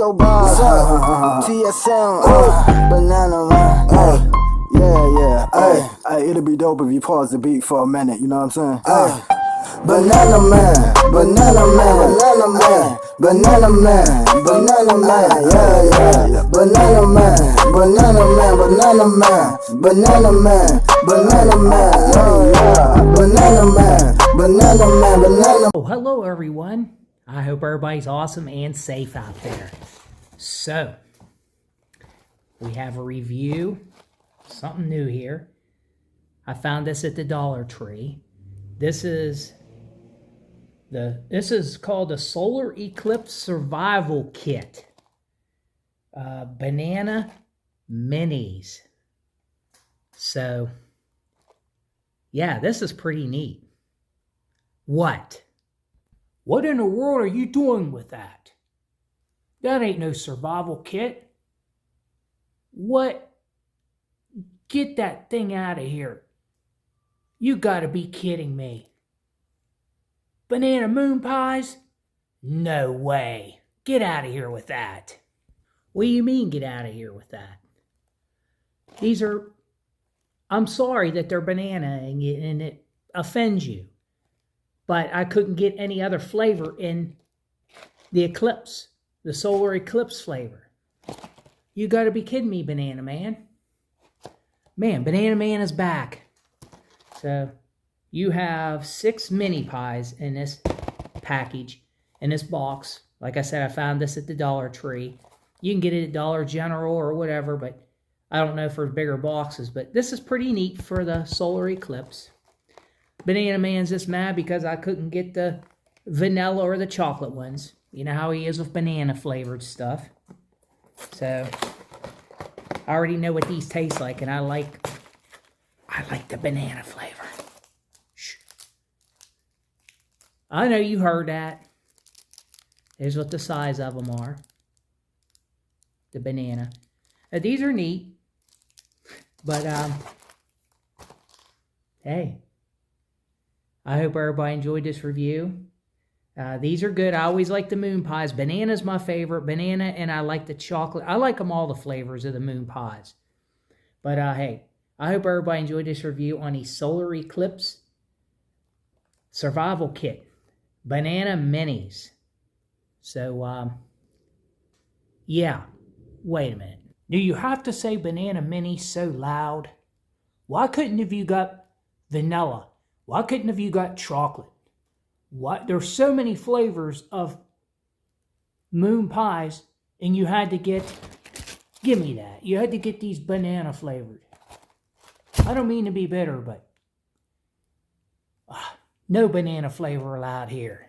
yo, boss. TSM, banana man. Yeah. It'll be dope if you pause the beat for a minute, you know what I'm saying? Banana man, banana man, banana man, banana man, banana man, yeah. Banana man, banana man, banana man, banana man, banana man, yeah. Banana man, banana man, banana. Oh, hello everyone. I hope everybody's awesome and safe out there. So, we have a review, something new here. I found this at the Dollar Tree. This is called the Solar Eclipse Survival Kit. Banana minis. So, yeah, this is pretty neat. What in the world are you doing with that? That ain't no survival kit. What? Get that thing out of here. You gotta be kidding me. Banana moon pies? No way. Get out of here with that. What do you mean get out of here with that? These are... I'm sorry that they're banana and it offends you. But I couldn't get any other flavor in the Eclipse, the Solar Eclipse flavor. You gotta be kidding me, Banana Man. Man, Banana Man is back. So, you have 6 mini pies in this package, in this box. Like I said, I found this at the Dollar Tree. You can get it at Dollar General or whatever, but I don't know for bigger boxes. But this is pretty neat for the Solar Eclipse. Banana Man's just mad because I couldn't get the vanilla or the chocolate ones. You know how he is with banana flavored stuff. So, I already know what these taste like, and I like the banana flavor. Shh. I know you heard that. Here's what the size of them are. The banana. Now, these are neat. But, hey. I hope everybody enjoyed this review. These are good. I always like the moon pies. Banana's my favorite. Banana, and I like the chocolate. I like them all, the flavors of the moon pies. But, hey, I hope everybody enjoyed this review on the Solar Eclipse Survival Kit. Banana Minis. So, yeah. Wait a minute. Do you have to say banana mini so loud? Why couldn't have you got vanilla? Why couldn't have you got chocolate? What? There's so many flavors of moon pies, and you had to get... Give me that. You had to get these banana flavored. I don't mean to be bitter, but... no banana flavor allowed here.